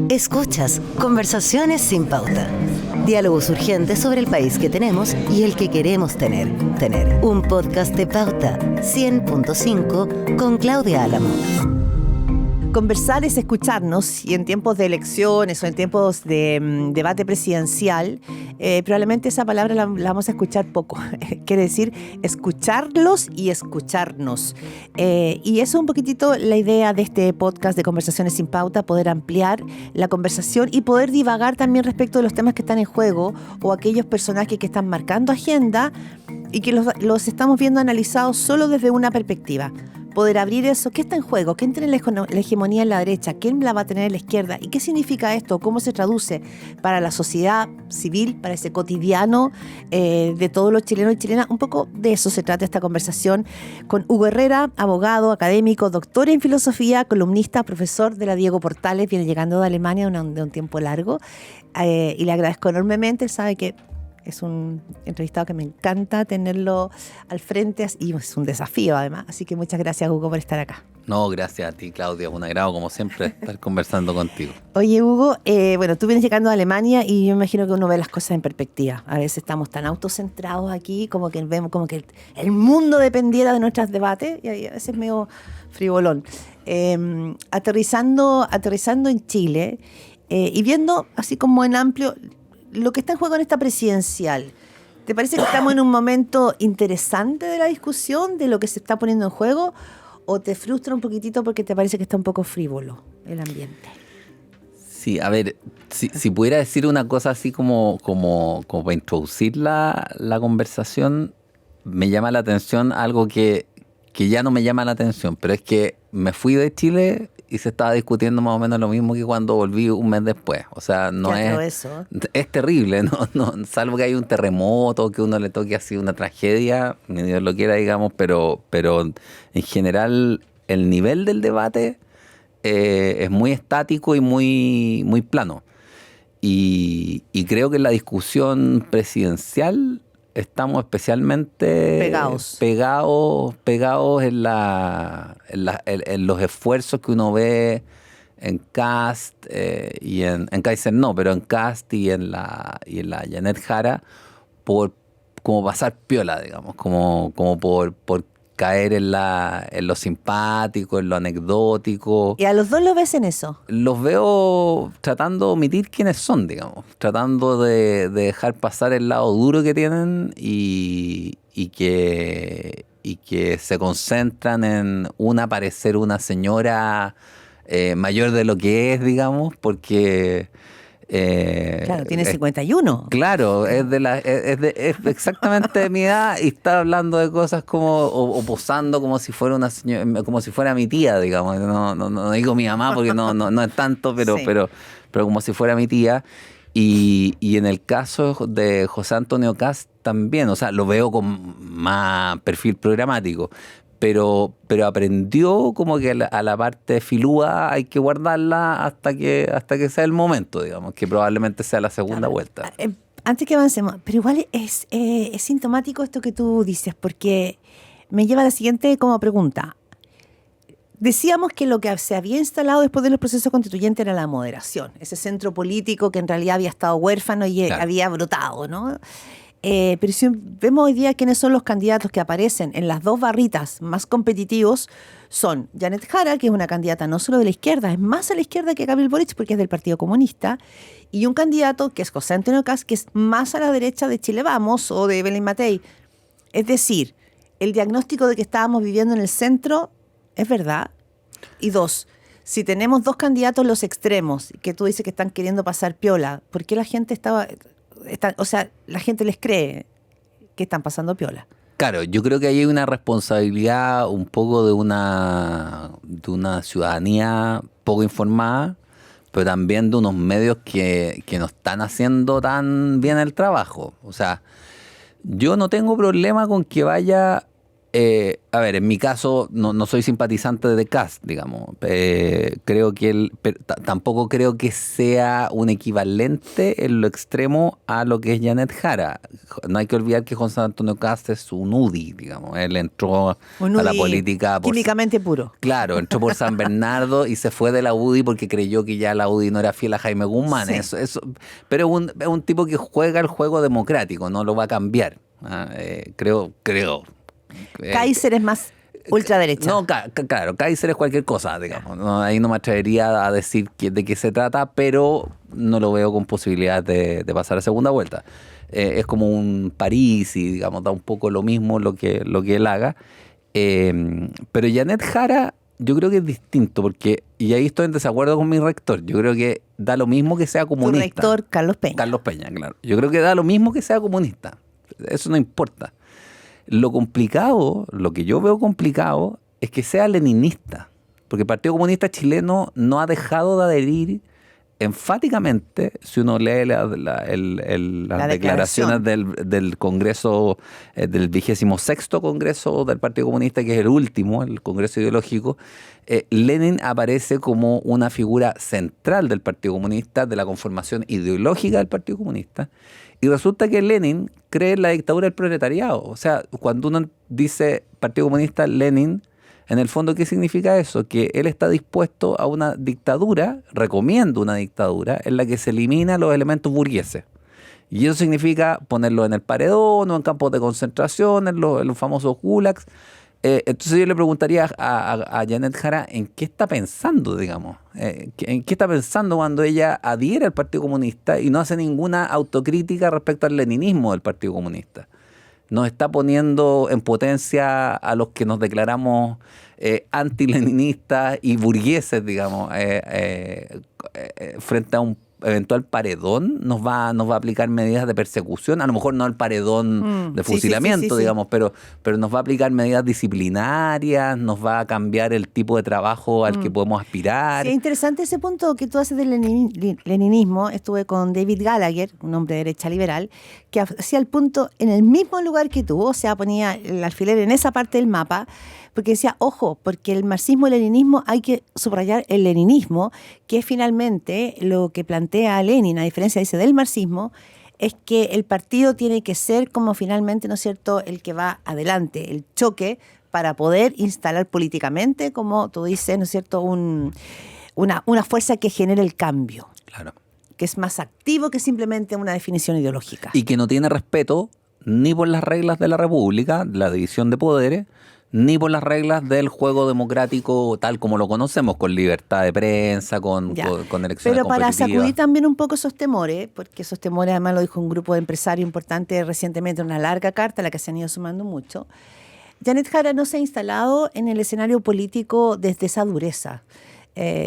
Escuchas Conversaciones sin Pauta. Diálogos urgentes sobre el país que tenemos y el que queremos tener. Un podcast de Pauta 100.5 con Claudia Álamo. Conversar es escucharnos, y en tiempos de elecciones o en tiempos de debate presidencial, probablemente esa palabra la vamos a escuchar poco. Quiere decir escucharlos y escucharnos. Y eso es un poquitito la idea de este podcast de Conversaciones sin Pauta, poder ampliar la conversación y poder divagar también respecto de los temas que están en juego o aquellos personajes que están marcando agenda y que los estamos viendo analizados solo desde una perspectiva. Poder abrir eso, ¿qué está en juego? ¿Quién tiene la hegemonía en la derecha? ¿Quién la va a tener en la izquierda? ¿Y qué significa esto? ¿Cómo se traduce para la sociedad civil, para ese cotidiano de todos los chilenos y chilenas? Un poco de eso se trata esta conversación con Hugo Herrera, abogado, académico, doctor en filosofía, columnista, profesor de la Diego Portales, viene llegando de Alemania de un tiempo largo, y le agradezco enormemente. Él sabe que es un entrevistado que me encanta tenerlo al frente y es un desafío además. Así que muchas gracias, Hugo, por estar acá. No, gracias a ti, Claudia. Un agrado, como siempre, estar conversando contigo. Oye, Hugo, bueno, tú vienes llegando a Alemania y yo me imagino que uno ve las cosas en perspectiva. A veces estamos tan autocentrados aquí, como que vemos como que el mundo dependiera de nuestros debates, y a veces es medio frivolón. Aterrizando en Chile y viendo así como en amplio lo que está en juego en esta presidencial. ¿Te parece que estamos en un momento interesante de la discusión, de lo que se está poniendo en juego, o te frustra un poquitito porque te parece que está un poco frívolo el ambiente? Sí, a ver, si pudiera decir una cosa así como para introducir la conversación, me llama la atención algo que ya no me llama la atención, pero es que me fui de Chile y se estaba discutiendo más o menos lo mismo que cuando volví un mes después. O sea, es terrible, no, salvo que hay un terremoto, que uno le toque así una tragedia, ni Dios lo quiera, digamos, pero en general el nivel del debate es muy estático y muy plano. Y creo que en la discusión presidencial estamos especialmente pegados en los esfuerzos que uno ve en Kast y en Kaiser no, pero en Kast y en la Janet Jara por como pasar piola, digamos, como por caer en lo simpático, en lo anecdótico. ¿Y a los dos lo ves en eso? Los veo tratando de omitir quiénes son, digamos, tratando de dejar pasar el lado duro que tienen y que se concentran en parecer una señora mayor de lo que es, digamos, porque claro, tiene 51. Claro, es exactamente de mi edad y está hablando de cosas como o posando como si fuera una señora, como si fuera mi tía, digamos. No digo mi mamá porque no es tanto, pero como si fuera mi tía. Y en el caso de José Antonio Kast también, o sea, lo veo con más perfil programático. Pero aprendió como que a la parte filúa hay que guardarla hasta que sea el momento, digamos, que probablemente sea la segunda vuelta. Antes que avancemos, pero igual es sintomático esto que tú dices, porque me lleva a la siguiente como pregunta. Decíamos que lo que se había instalado después de los procesos constituyentes era la moderación, ese centro político que en realidad había estado huérfano y claro, había brotado, ¿no? Pero si vemos hoy día quiénes son los candidatos que aparecen en las dos barritas más competitivos, son Janet Jara, que es una candidata no solo de la izquierda, es más a la izquierda que Gabriel Boric porque es del Partido Comunista, y un candidato que es José Antonio Kast, que es más a la derecha de Chile Vamos o de Belén Matei. Es decir, el diagnóstico de que estábamos viviendo en el centro es verdad. Y dos, si tenemos dos candidatos en los extremos, que tú dices que están queriendo pasar piola, ¿por qué la gente la gente les cree que están pasando piola? Claro, yo creo que ahí hay una responsabilidad un poco de una ciudadanía poco informada, pero también de unos medios que no están haciendo tan bien el trabajo. O sea, yo no tengo problema con que vaya A ver, en mi caso no soy simpatizante de Kast, digamos. Creo que tampoco creo que sea un equivalente en lo extremo a lo que es Janet Jara. No hay que olvidar que José Antonio Kast es un UDI, digamos. Él entró a la política químicamente puro. Claro, entró por San Bernardo y se fue de la UDI porque creyó que ya la UDI no era fiel a Jaime Guzmán. Sí. Pero es un tipo que juega el juego democrático, no lo va a cambiar. Creo. Kaiser es más ultraderecha. No, claro, Kaiser es cualquier cosa, digamos. No, ahí no me atrevería a decir de qué se trata, pero no lo veo con posibilidades de pasar a segunda vuelta. Es como un París y, digamos, da un poco lo mismo lo que él haga. Pero Janet Jara, yo creo que es distinto, porque, y ahí estoy en desacuerdo con mi rector, yo creo que da lo mismo que sea comunista. Tu rector, Carlos Peña. Carlos Peña, claro. Yo creo que da lo mismo que sea comunista. Eso no importa. Lo complicado, lo que yo veo complicado, es que sea leninista. Porque el Partido Comunista Chileno no ha dejado de adherir enfáticamente, si uno lee las declaraciones del Congreso, del 26º Congreso del Partido Comunista, que es el último, el Congreso Ideológico, Lenin aparece como una figura central del Partido Comunista, de la conformación ideológica del Partido Comunista. Y resulta que Lenin cree en la dictadura del proletariado. O sea, cuando uno dice Partido Comunista, Lenin, en el fondo, ¿qué significa eso? Que él está dispuesto a una dictadura, recomiendo una dictadura, en la que se eliminan los elementos burgueses. Y eso significa ponerlos en el paredón o en campos de concentración, en los famosos gulags. Entonces yo le preguntaría a Janet Jara en qué está pensando, digamos. En qué está pensando cuando ella adhiere al Partido Comunista y no hace ninguna autocrítica respecto al leninismo del Partido Comunista. Nos está poniendo en potencia a los que nos declaramos antileninistas y burgueses, digamos, frente a un eventual paredón. Nos va a aplicar medidas de persecución, a lo mejor no el paredón de fusilamiento, digamos, pero nos va a aplicar medidas disciplinarias, nos va a cambiar el tipo de trabajo al que podemos aspirar. Sí, es interesante ese punto que tú haces del leninismo. Estuve con David Gallagher, un hombre de derecha liberal, que hacía el punto en el mismo lugar que tú, o sea, ponía el alfiler en esa parte del mapa, porque decía, ojo, porque el marxismo y el leninismo hay que subrayar el leninismo, que es finalmente lo que plantea Lenin, a diferencia, dice, del marxismo, es que el partido tiene que ser como finalmente, ¿no es cierto?, el que va adelante, el choque para poder instalar políticamente, como tú dices, ¿no es cierto?, una fuerza que genere el cambio. Claro. Que es más activo que simplemente una definición ideológica. Y que no tiene respeto ni por las reglas de la República, la división de poderes, ni por las reglas del juego democrático tal como lo conocemos, con libertad de prensa, con elecciones competitivas. Pero para sacudir también un poco esos temores, porque esos temores además lo dijo un grupo de empresarios importante recientemente, una larga carta a la que se han ido sumando mucho, Janet Jara no se ha instalado en el escenario político desde esa dureza.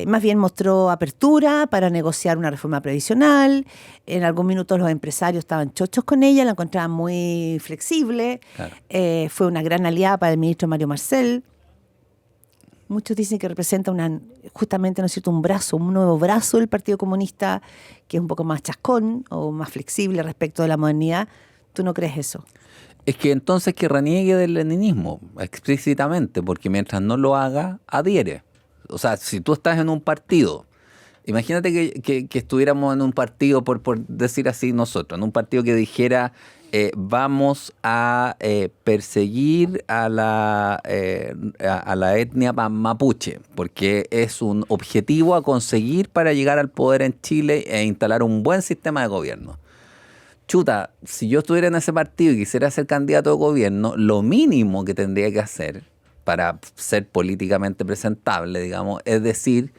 Más bien mostró apertura para negociar una reforma previsional. En algún minuto los empresarios estaban chochos con ella, la encontraban muy flexible. Claro. Fue una gran aliada para el ministro Mario Marcel. Muchos dicen que representa justamente, ¿no es cierto?, un nuevo brazo del Partido Comunista, que es un poco más chascón o más flexible respecto de la modernidad. ¿Tú no crees eso? Es que entonces que reniegue del leninismo explícitamente, porque mientras no lo haga, adhiere. O sea, si tú estás en un partido, imagínate que estuviéramos en un partido, por decir así nosotros, en un partido que dijera vamos a perseguir a la etnia mapuche, porque es un objetivo a conseguir para llegar al poder en Chile e instalar un buen sistema de gobierno. Chuta, si yo estuviera en ese partido y quisiera ser candidato de gobierno, lo mínimo que tendría que hacer para ser políticamente presentable, digamos, es decir,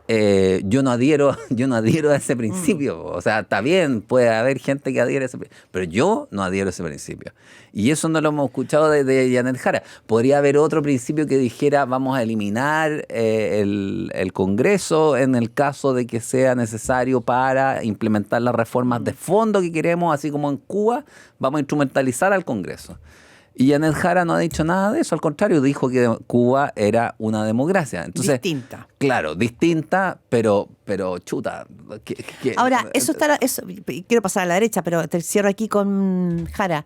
yo no adhiero a ese principio. O sea, está bien, puede haber gente que adhiere a ese principio, pero yo no adhiero a ese principio. Y eso no lo hemos escuchado de Janet Jara. Podría haber otro principio que dijera vamos a eliminar el Congreso en el caso de que sea necesario para implementar las reformas de fondo que queremos, así como en Cuba, vamos a instrumentalizar al Congreso. Y Janet Jara no ha dicho nada de eso, al contrario, dijo que Cuba era una democracia. Entonces, distinta. Claro, distinta, pero chuta. Ahora, quiero pasar a la derecha, pero te cierro aquí con Jara.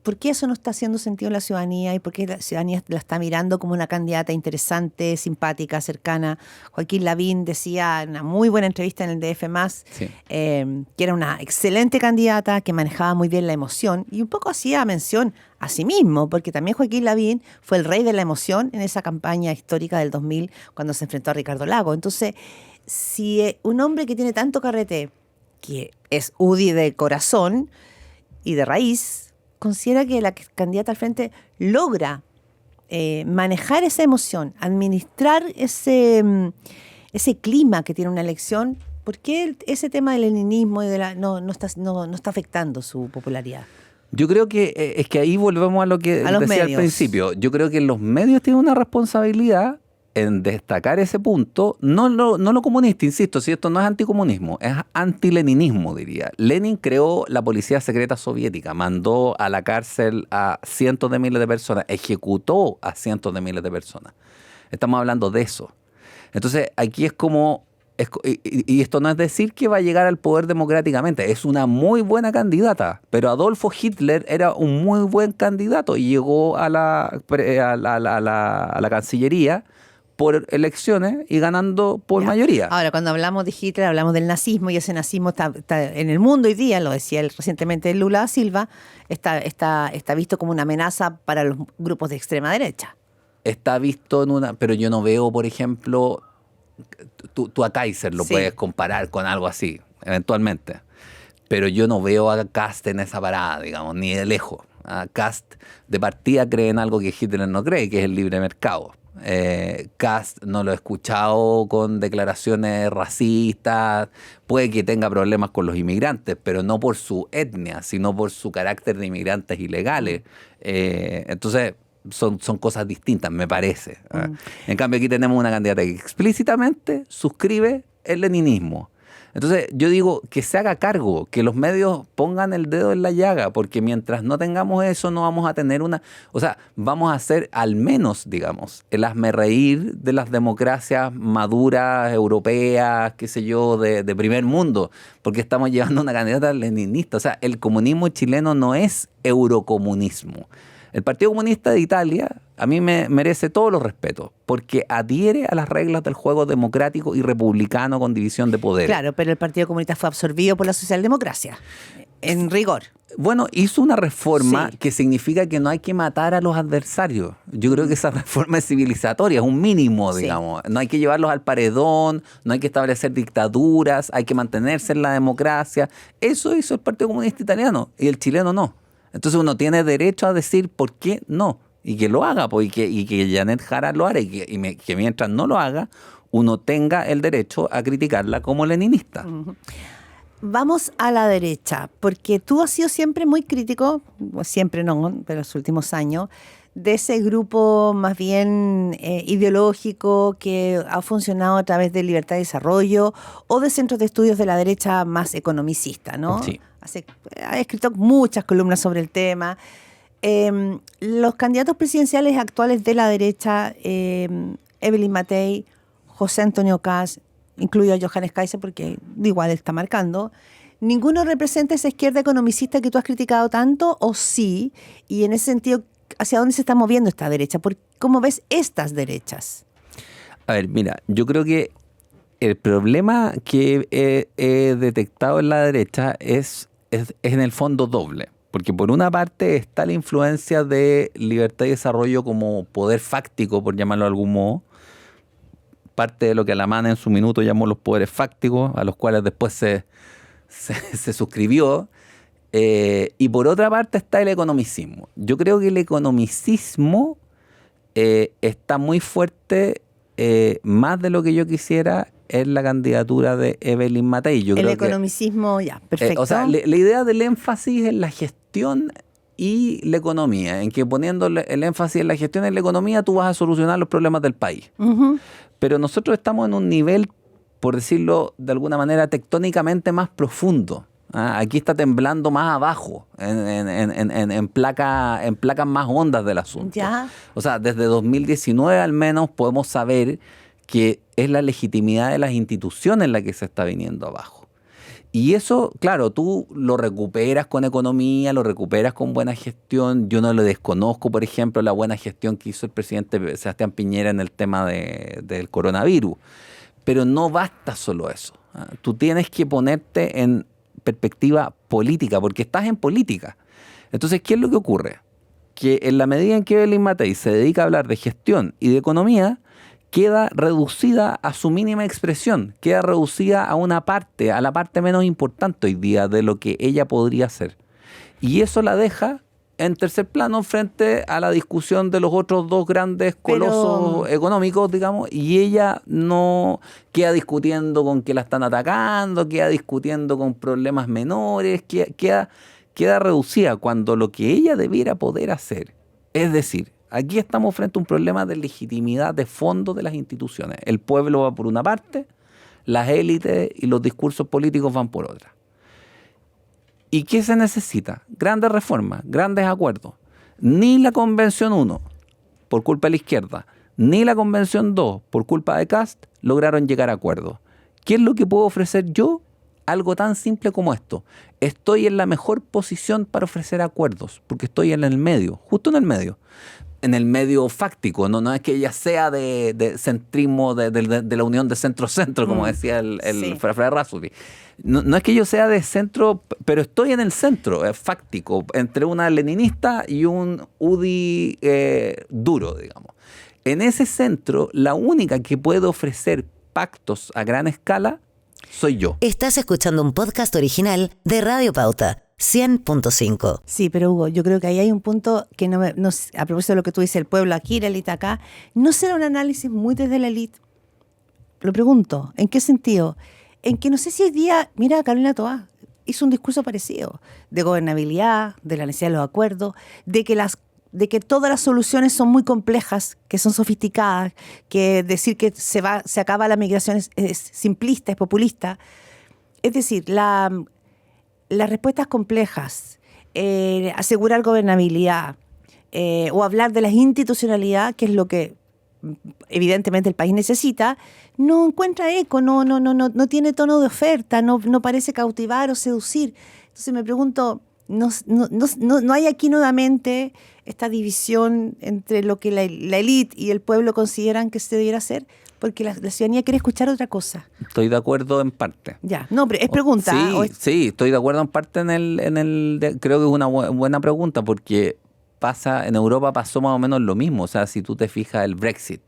¿por qué eso no está haciendo sentido en la ciudadanía y por qué la ciudadanía la está mirando como una candidata interesante, simpática, cercana? Joaquín Lavín decía en una muy buena entrevista en el DF+, Sí. que era una excelente candidata, que manejaba muy bien la emoción y un poco hacía mención a sí mismo, porque también Joaquín Lavín fue el rey de la emoción en esa campaña histórica del 2000 cuando se enfrentó a Ricardo Lagos. Entonces, si un hombre que tiene tanto carrete, que es UDI de corazón y de raíz, considera que la candidata al frente logra manejar esa emoción, administrar ese clima que tiene una elección, ¿por qué ese tema del leninismo y no está afectando su popularidad? Yo creo que es que ahí volvemos a lo que A los decía medios. al principio. Yo creo que los medios tienen una responsabilidad en destacar ese punto, no lo comunista, insisto, si esto no es anticomunismo, es antileninismo, diría. Lenin creó la policía secreta soviética, mandó a la cárcel a cientos de miles de personas, ejecutó a cientos de miles de personas. Estamos hablando de eso. Entonces, aquí es como... Y esto no es decir que va a llegar al poder democráticamente, es una muy buena candidata, pero Adolfo Hitler era un muy buen candidato y llegó a la Cancillería por elecciones y ganando por mayoría. Ahora, cuando hablamos de Hitler, hablamos del nazismo y ese nazismo está en el mundo hoy día, lo decía recientemente Lula da Silva, está visto como una amenaza para los grupos de extrema derecha. Está visto en una... Pero yo no veo, por ejemplo, tú a Kaiser lo puedes comparar con algo así, eventualmente. Pero yo no veo a Kast en esa parada, digamos, ni de lejos. A Kast de partida cree en algo que Hitler no cree, que es el libre mercado. Kast no lo he escuchado con declaraciones racistas, puede que tenga problemas con los inmigrantes, pero no por su etnia, sino por su carácter de inmigrantes ilegales. Entonces son cosas distintas, me parece. En cambio aquí tenemos una candidata que explícitamente suscribe el leninismo. Entonces yo digo que se haga cargo, que los medios pongan el dedo en la llaga, porque mientras no tengamos eso no vamos a tener vamos a ser al menos, digamos, el hazmerreír de las democracias maduras, europeas, qué sé yo, de primer mundo, porque estamos llevando una candidata leninista. O sea, el comunismo chileno no es eurocomunismo. El Partido Comunista de Italia a mí me merece todos los respetos, porque adhiere a las reglas del juego democrático y republicano con división de poderes. Claro, pero el Partido Comunista fue absorbido por la socialdemocracia, en rigor. Bueno, hizo una reforma que significa que no hay que matar a los adversarios. Yo creo que esa reforma es civilizatoria, es un mínimo, digamos. No hay que llevarlos al paredón, no hay que establecer dictaduras, hay que mantenerse en la democracia. Eso hizo el Partido Comunista Italiano y el chileno no. Entonces uno tiene derecho a decir por qué no, y que lo haga, pues, y que Janet Jara lo haga, que mientras no lo haga, uno tenga el derecho a criticarla como leninista. Vamos a la derecha, porque tú has sido siempre muy crítico, siempre no, pero los últimos años, de ese grupo más bien ideológico que ha funcionado a través de Libertad y Desarrollo o de centros de estudios de la derecha más economicista, ¿no? Sí. Ha escrito muchas columnas sobre el tema. Los candidatos presidenciales actuales de la derecha, Evelyn Matei, José Antonio Kast, incluyo a Johannes Kaiser porque igual está marcando, ninguno representa esa izquierda economicista que tú has criticado tanto, ¿o sí? Y en ese sentido, ¿hacia dónde se está moviendo esta derecha? ¿Cómo ves estas derechas? A ver, mira, yo creo que el problema que he detectado en la derecha es en el fondo doble. Porque por una parte está la influencia de Libertad y Desarrollo como poder fáctico, por llamarlo de algún modo. Parte de lo que Alamán en su minuto llamó los poderes fácticos, a los cuales después se suscribió. Y por otra parte está el economicismo. Yo creo que el economicismo está muy fuerte, más de lo que yo quisiera, en la candidatura de Evelyn Matei. Yo creo economicismo, ya, perfecto. O sea, la idea del énfasis en la gestión y la economía, en que poniendo el énfasis en la gestión y en la economía tú vas a solucionar los problemas del país. Pero nosotros estamos en un nivel, por decirlo de alguna manera, tectónicamente más profundo. Aquí está temblando más abajo, en placas más hondas del asunto. Ya. O sea, desde 2019 al menos podemos saber que es la legitimidad de las instituciones la que se está viniendo abajo. Y eso, claro, tú lo recuperas con economía, lo recuperas con buena gestión. Yo no le desconozco, por ejemplo, la buena gestión que hizo el presidente Sebastián Piñera en el tema del coronavirus. Pero no basta solo eso. Tú tienes que ponerte en perspectiva política, porque estás en política. Entonces, ¿qué es lo que ocurre? Que en la medida en que Evelyn Matei se dedica a hablar de gestión y de economía, queda reducida a su mínima expresión, queda reducida a una parte, a la parte menos importante hoy día de lo que ella podría hacer. Y eso la deja en tercer plano frente a la discusión de los otros dos grandes colosos económicos, digamos, y ella no queda discutiendo con que la están atacando, queda discutiendo con problemas menores, queda reducida cuando lo que ella debiera poder hacer, es decir, aquí estamos frente a un problema de legitimidad de fondo de las instituciones. El pueblo va por una parte, las élites y los discursos políticos van por otra. ¿Y qué se necesita? Grandes reformas, grandes acuerdos. Ni la Convención 1, por culpa de la izquierda, ni la Convención 2, por culpa de Kast, lograron llegar a acuerdos. ¿Qué es lo que puedo ofrecer yo? Algo tan simple como esto. Estoy en la mejor posición para ofrecer acuerdos, porque estoy en el medio, justo en el medio. En el medio fáctico, no es que ella sea de centrismo, de la unión de centro-centro, como decía el Fray Rasuti. No es que yo sea de centro, pero estoy en el centro, fáctico, entre una leninista y un UDI duro, digamos. En ese centro, la única que puede ofrecer pactos a gran escala soy yo. Estás escuchando un podcast original de Radio Pauta, 100.5. Sí, pero Hugo, yo creo que ahí hay un punto que a propósito de lo que tú dices, el pueblo aquí, la élite acá, ¿no será un análisis muy desde la élite? Lo pregunto, ¿en qué sentido? En que no sé si hoy día, mira, Carolina Toá hizo un discurso parecido, de gobernabilidad, de la necesidad de los acuerdos, de que todas las soluciones son muy complejas, que son sofisticadas, que decir que se acaba la migración es simplista, es populista. Es decir, las respuestas complejas, asegurar gobernabilidad o hablar de la institucionalidad, que es lo que evidentemente el país necesita, no encuentra eco, no tiene tono de oferta, no parece cautivar o seducir. Entonces me pregunto, ¿no hay aquí nuevamente esta división entre lo que la élite y el pueblo consideran que se debiera hacer? Porque la ciudadanía quiere escuchar otra cosa. Estoy de acuerdo en parte. Ya, no, pero es pregunta. Sí, estoy de acuerdo en parte creo que es una buena pregunta porque en Europa pasó más o menos lo mismo. O sea, si tú te fijas el Brexit.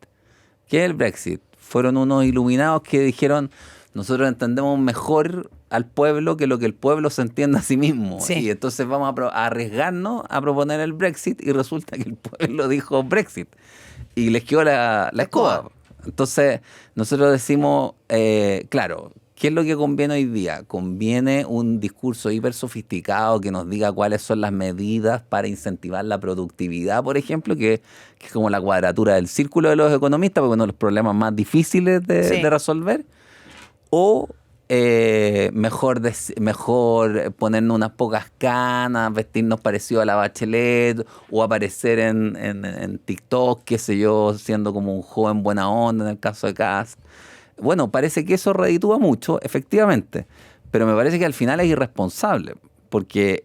¿Qué es el Brexit? Fueron unos iluminados que dijeron, nosotros entendemos mejor al pueblo que lo que el pueblo se entiende a sí mismo. Sí. Y entonces vamos a arriesgarnos a proponer el Brexit y resulta que el pueblo dijo Brexit. Y les quedó la escoba. Entonces, nosotros decimos, claro, ¿qué es lo que conviene hoy día? Conviene un discurso hiper sofisticado que nos diga cuáles son las medidas para incentivar la productividad, por ejemplo, que es como la cuadratura del círculo de los economistas, porque uno de los problemas más difíciles de resolver. O mejor ponernos unas pocas canas, vestirnos parecido a la Bachelet o aparecer en TikTok, qué sé yo, siendo como un joven buena onda en el caso de Kast. Bueno, parece que eso reditúa mucho, efectivamente, pero me parece que al final es irresponsable, porque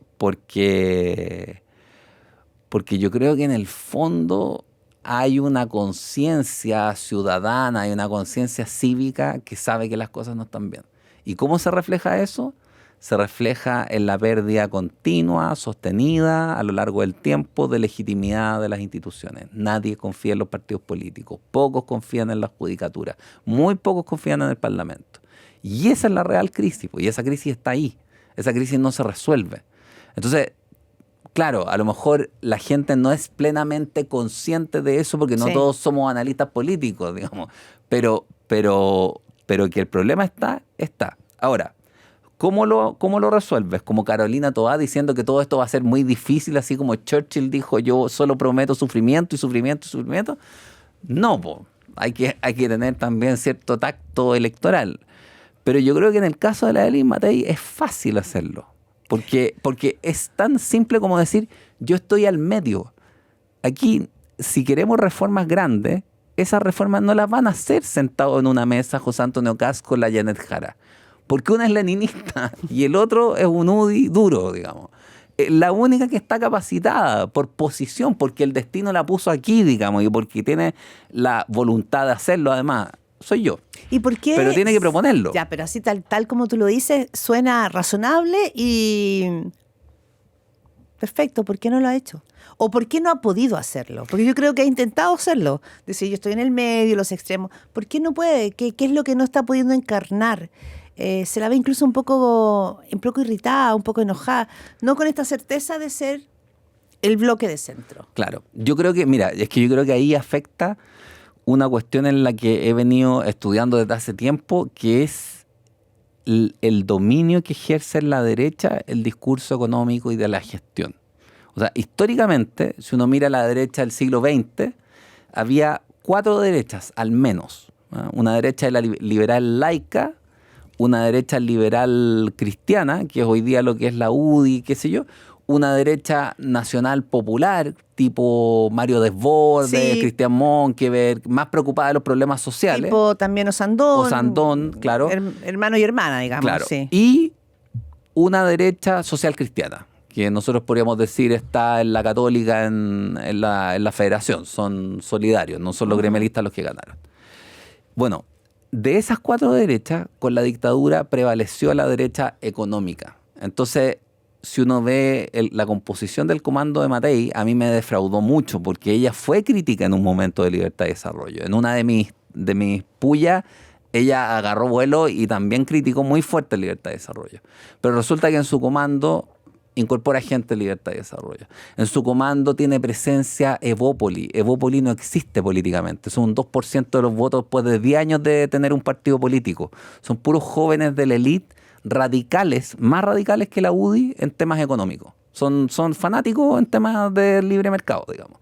yo creo que en el fondo hay una conciencia ciudadana, hay una conciencia cívica que sabe que las cosas no están bien. ¿Y cómo se refleja eso? Se refleja en la pérdida continua, sostenida a lo largo del tiempo de legitimidad de las instituciones. Nadie confía en los partidos políticos, pocos confían en la judicatura, muy pocos confían en el Parlamento. Y esa es la real crisis, y esa crisis está ahí, esa crisis no se resuelve. Entonces, claro, a lo mejor la gente no es plenamente consciente de eso porque no todos somos analistas políticos, digamos, pero que el problema está. Ahora, ¿cómo lo resuelves? Como Carolina Toá diciendo que todo esto va a ser muy difícil, así como Churchill dijo, yo solo prometo sufrimiento y sufrimiento y sufrimiento. No, hay que tener también cierto tacto electoral. Pero yo creo que en el caso de la Evelyn Matei es fácil hacerlo. Porque es tan simple como decir, yo estoy al medio. Aquí, si queremos reformas grandes, esas reformas no las van a hacer sentado en una mesa José Antonio Kast con la Janet Jara. porque una es leninista y el otro es un UDI duro, digamos. La única que está capacitada por posición, porque el destino la puso aquí, digamos, y porque tiene la voluntad de hacerlo, además, soy yo. ¿Y por qué? Pero tiene que proponerlo. Ya, pero así tal como tú lo dices, suena razonable y perfecto. ¿Por qué no lo ha hecho? ¿O por qué no ha podido hacerlo? Porque yo creo que ha intentado hacerlo. Decir, yo estoy en el medio, los extremos. ¿Por qué no puede? ¿Qué es lo que no está pudiendo encarnar? Se la ve incluso un poco irritada, un poco enojada, no con esta certeza de ser el bloque de centro. Claro, yo creo que, mira, es que yo creo que ahí afecta una cuestión en la que he venido estudiando desde hace tiempo, que es el dominio que ejerce en la derecha el discurso económico y de la gestión. O sea, históricamente, si uno mira la derecha del siglo XX, había 4 derechas al menos, ¿no? Una derecha liberal laica, una derecha liberal cristiana, que es hoy día lo que es la UDI, qué sé yo, una derecha nacional popular, tipo Mario Desbordes, Sí. Cristian Monkeberg, más preocupada de los problemas sociales. Tipo también Osandón. Osandón, claro. Hermano y hermana, digamos. Claro. Sí. Y una derecha social cristiana, que nosotros podríamos decir está en la católica, en la federación, son solidarios, no son los gremialistas los que ganaron. Bueno, de esas 4 derechas, con la dictadura prevaleció la derecha económica. Entonces, si uno ve la composición del comando de Matei, a mí me defraudó mucho, porque ella fue crítica en un momento de Libertad y Desarrollo. En una de mis pullas, ella agarró vuelo y también criticó muy fuerte Libertad y Desarrollo. Pero resulta que en su comando incorpora gente de Libertad y Desarrollo. En su comando tiene presencia Evópoli. Evópoli no existe políticamente. Son un 2% de los votos después de 10 años de tener un partido político. Son puros jóvenes de la élite radicales, más radicales que la UDI en temas económicos. Son fanáticos en temas de libre mercado, digamos.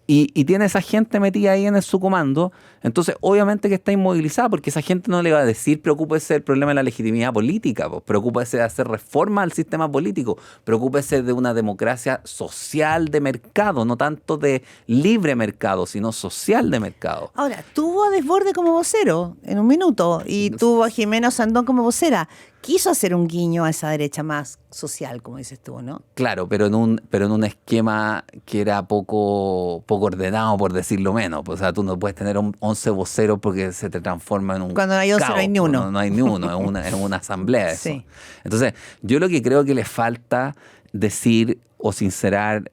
Y tiene esa gente metida ahí en su comando, entonces obviamente que está inmovilizada, porque esa gente no le va a decir preocúpese del problema de la legitimidad política, pues, preocúpese de hacer reforma al sistema político, preocúpese de una democracia social de mercado, no tanto de libre mercado, sino social de mercado. Ahora, tuvo a Desborde como vocero en un minuto y tuvo a Jimena Osandón como vocera. Quiso hacer un guiño a esa derecha más social, como dices tú, ¿no? Claro, pero en un esquema que era poco ordenado, por decirlo menos. O sea, tú no puedes tener 11 voceros porque se te transforma en un Cuando no hay 11 caos, no hay ni uno. No hay ni uno, es una asamblea eso. Sí. Entonces, yo lo que creo que le falta decir o sincerar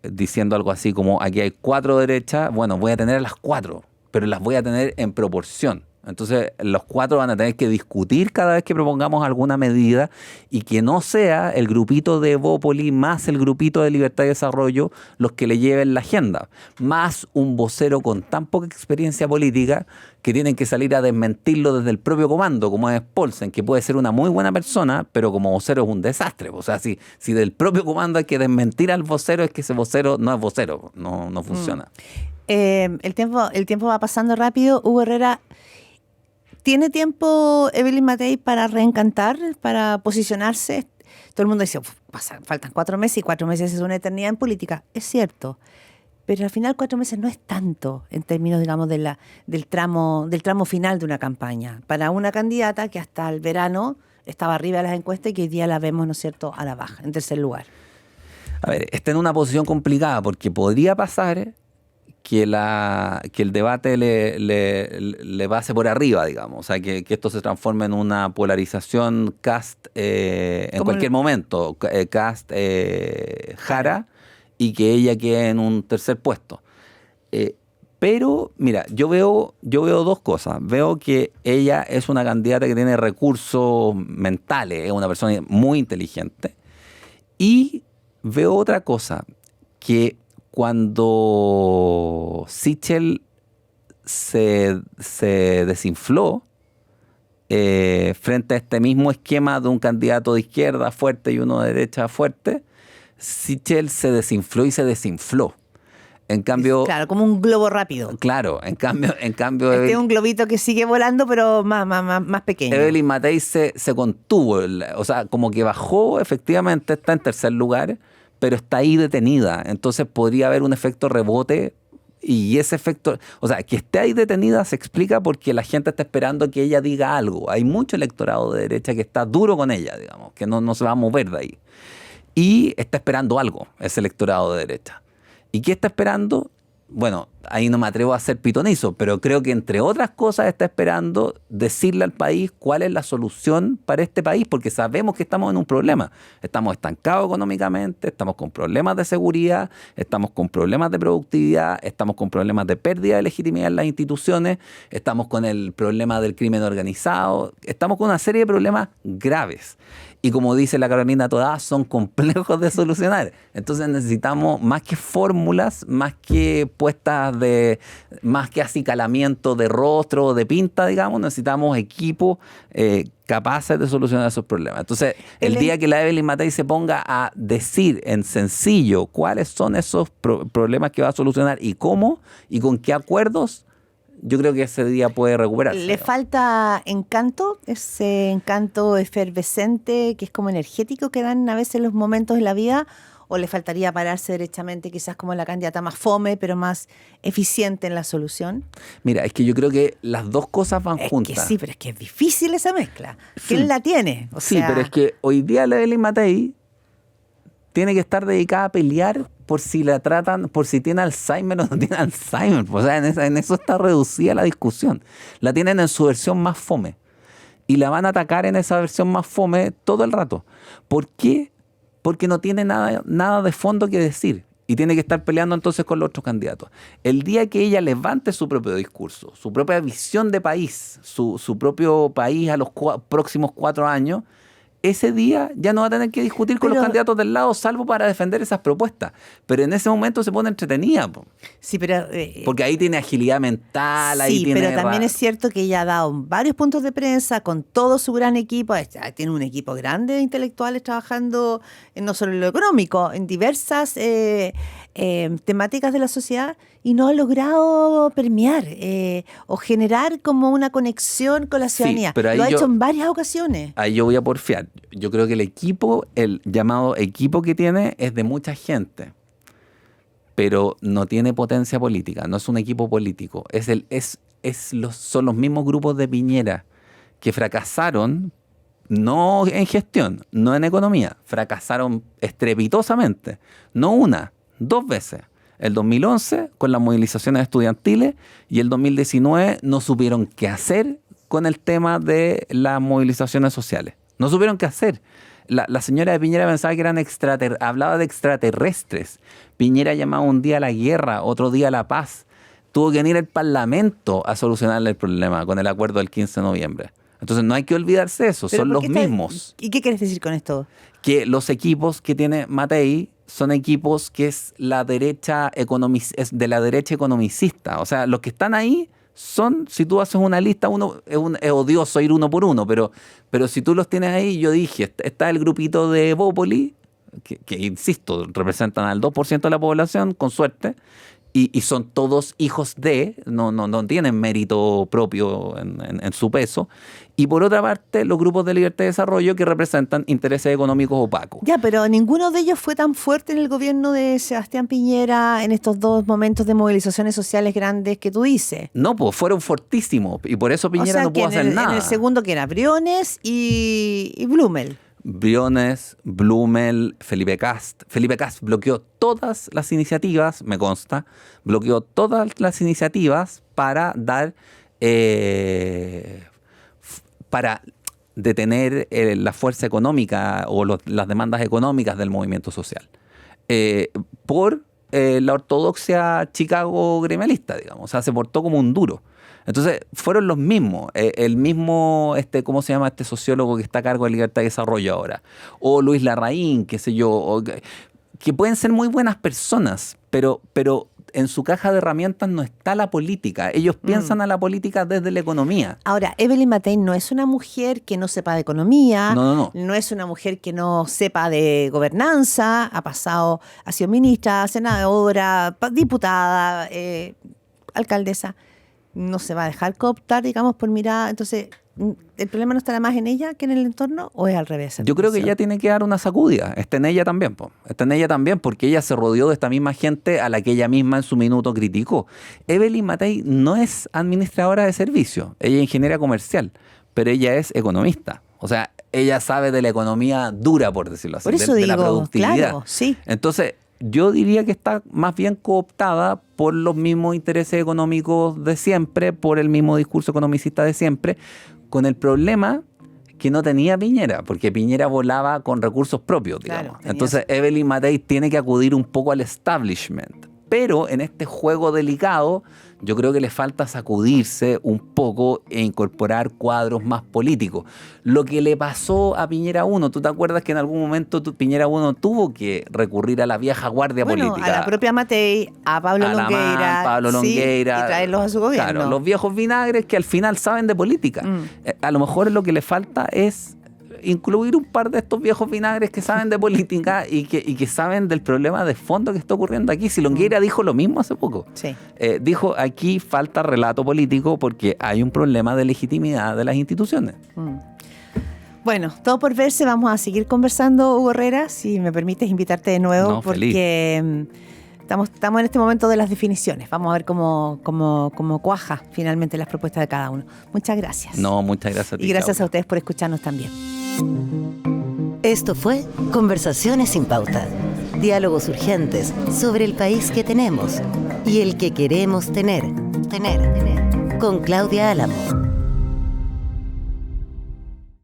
diciendo algo así como aquí hay 4 derechas, bueno, voy a tener a las 4, pero las voy a tener en proporción. Entonces, los 4 van a tener que discutir cada vez que propongamos alguna medida y que no sea el grupito de Evópoli más el grupito de Libertad y Desarrollo los que le lleven la agenda, más un vocero con tan poca experiencia política que tienen que salir a desmentirlo desde el propio comando, como es Paulsen, que puede ser una muy buena persona, pero como vocero es un desastre. O sea, si del propio comando hay que desmentir al vocero, es que ese vocero no es vocero, no funciona. El tiempo va pasando rápido. Hugo Herrera, ¿tiene tiempo Evelyn Matei para reencantar, para posicionarse? Todo el mundo dice, faltan 4 meses y 4 meses es una eternidad en política. Es cierto, pero al final 4 meses no es tanto en términos, digamos, del tramo final de una campaña. Para una candidata que hasta el verano estaba arriba de las encuestas y que hoy día la vemos, ¿no es cierto?, a la baja, en tercer lugar. A ver, está en una posición complicada porque podría pasar que el debate le pase por arriba, digamos. O sea, que esto se transforme en una polarización Cast en cualquier momento. Cast Jara, y que ella quede en un tercer puesto. Pero, mira, yo veo 2 cosas. Veo que ella es una candidata que tiene recursos mentales, es una persona muy inteligente. Y veo otra cosa, que cuando Sichel se desinfló frente a este mismo esquema de un candidato de izquierda fuerte y uno de derecha fuerte, Sichel se desinfló y se desinfló. En cambio, claro, como un globo rápido. Claro, en cambio Este es un globito que sigue volando, pero más pequeño. Evelyn Matei se contuvo, o sea, como que bajó, efectivamente está en tercer lugar, pero está ahí detenida. Entonces podría haber un efecto rebote Y ese efecto, o sea, que esté ahí detenida se explica porque la gente está esperando que ella diga algo. Hay mucho electorado de derecha que está duro con ella, digamos, que no se va a mover de ahí. Y está esperando algo, ese electorado de derecha. ¿Y qué está esperando? Bueno, ahí no me atrevo a ser pitonizo, pero creo que entre otras cosas está esperando decirle al país cuál es la solución para este país, porque sabemos que estamos en un problema. Estamos estancados económicamente, estamos con problemas de seguridad, estamos con problemas de productividad, estamos con problemas de pérdida de legitimidad en las instituciones, estamos con el problema del crimen organizado, estamos con una serie de problemas graves. Y como dice la Carolina Toda, son complejos de solucionar. Entonces necesitamos más que fórmulas, más que más que acicalamiento de rostro o de pinta, digamos, necesitamos equipos capaces de solucionar esos problemas. Entonces, el día que la Evelyn Matei se ponga a decir en sencillo cuáles son esos problemas que va a solucionar y cómo y con qué acuerdos, yo creo que ese día puede recuperarse. ¿Le falta encanto? Ese encanto efervescente que es como energético que dan a veces los momentos de la vida, ¿o le faltaría pararse derechamente quizás como la candidata más fome pero más eficiente en la solución? Mira, es que yo creo que las dos cosas van juntas. Que sí, pero es que es difícil esa mezcla. ¿Quién la tiene? Sí, pero es que hoy día la Evelyn Matei tiene que estar dedicada a pelear por si la tratan, por si tiene Alzheimer o no tiene Alzheimer. O sea, en eso está reducida la discusión. La tienen en su versión más fome. Y la van a atacar en esa versión más fome todo el rato. ¿Por qué? Porque no tiene nada de fondo que decir. Y tiene que estar peleando entonces con los otros candidatos. El día que ella levante su propio discurso, su propia visión de país, su propio país a los próximos 4 años, ese día ya no va a tener que discutir con los candidatos del lado, salvo para defender esas propuestas. Pero en ese momento se pone entretenida. Sí, pero porque ahí tiene agilidad mental. Sí, ahí tiene pero también es cierto que ella ha dado varios puntos de prensa con todo su gran equipo. Tiene un equipo grande de intelectuales trabajando no solo en lo económico, en diversas temáticas de la sociedad, y no ha logrado permear o generar como una conexión con la ciudadanía. Sí, pero lo ha hecho en varias ocasiones. Ahí yo voy a porfiar. Yo creo que el equipo, el llamado equipo que tiene, es de mucha gente, pero no tiene potencia política, no es un equipo político. Son los mismos grupos de Piñera que fracasaron, no en gestión, no en economía, fracasaron estrepitosamente, no una, 2 veces. El 2011 con las movilizaciones estudiantiles y el 2019 no supieron qué hacer con el tema de las movilizaciones sociales. No supieron qué hacer. La señora de Piñera pensaba que eran hablaba de extraterrestres. Piñera llamaba un día a la guerra, otro día a la paz. Tuvo que venir el Parlamento a solucionarle el problema con el acuerdo del 15 de noviembre. Entonces no hay que olvidarse eso, son los mismos. ¿Y qué quieres decir con esto? Que los equipos que tiene Matei son equipos que es de la derecha economicista. O sea, los que están ahí son, si tú haces una lista, es odioso ir uno por uno, pero si tú los tienes ahí, yo dije, está el grupito de Evópoli, que insisto, representan al 2% de la población, con suerte, y son todos hijos de, no tienen mérito propio en su peso. Y por otra parte, los grupos de libertad y desarrollo que representan intereses económicos opacos. Ya, pero ninguno de ellos fue tan fuerte en el gobierno de Sebastián Piñera en estos 2 momentos de movilizaciones sociales grandes que tú dices. No, pues fueron fortísimos y por eso Piñera no pudo hacer nada. En el segundo que era Briones y Blumel. Briones, Blumel, Felipe Kast. Felipe Kast bloqueó todas las iniciativas, me consta, bloqueó todas las iniciativas para para detener la fuerza económica o las demandas económicas del movimiento social. Por la ortodoxia Chicago gremialista, digamos. O sea, se portó como un duro. Entonces, fueron los mismos. El mismo, ¿cómo se llama este sociólogo que está a cargo de Libertad y Desarrollo ahora? O Luis Larraín, qué sé yo. Que pueden ser muy buenas personas, pero en su caja de herramientas no está la política. Ellos piensan a la política desde la economía. Ahora, Evelyn Matei no es una mujer que no sepa de economía. No. No es una mujer que no sepa de gobernanza. Ha sido ministra, senadora, diputada, alcaldesa. No se va a dejar cooptar, digamos, por mirada. Entonces, ¿el problema no estará más en ella que en el entorno o es al revés? Yo creo que ella tiene que dar una sacudida. Está en ella también, po. Está en ella también porque ella se rodeó de esta misma gente a la que ella misma en su minuto criticó. Evelyn Matei no es administradora de servicios, ella es ingeniera comercial, pero ella es economista. O sea, ella sabe de la economía dura, por decirlo así, por eso de la productividad. Claro, sí. Entonces, yo diría que está más bien cooptada por los mismos intereses económicos de siempre, por el mismo discurso economicista de siempre, con el problema que no tenía Piñera, porque Piñera volaba con recursos propios, digamos. Claro, entonces, Evelyn Matei tiene que acudir un poco al establishment. Pero en este juego delicado, yo creo que le falta sacudirse un poco e incorporar cuadros más políticos. Lo que le pasó a Piñera 1, ¿tú te acuerdas que en algún momento Piñera 1 tuvo que recurrir a la vieja guardia política? A la propia Matei, a Pablo Longueira, y traerlos a su gobierno. Claro, los viejos vinagres que al final saben de política. A lo mejor lo que le falta es incluir un par de estos viejos vinagres que saben de política y que saben del problema de fondo que está ocurriendo aquí. Si Longueira dijo lo mismo hace poco. Sí. Dijo, aquí falta relato político porque hay un problema de legitimidad de las instituciones. Bueno, todo por verse. Vamos a seguir conversando, Hugo Herrera, si me permites invitarte de nuevo, porque estamos en este momento de las definiciones. Vamos a ver cómo cuaja finalmente las propuestas de cada uno. Muchas gracias. No, muchas gracias a ti. Y gracias a ustedes por escucharnos también. Esto fue Conversaciones sin Pauta. Diálogos urgentes sobre el país que tenemos y el que queremos tener. Con Claudia Álamo.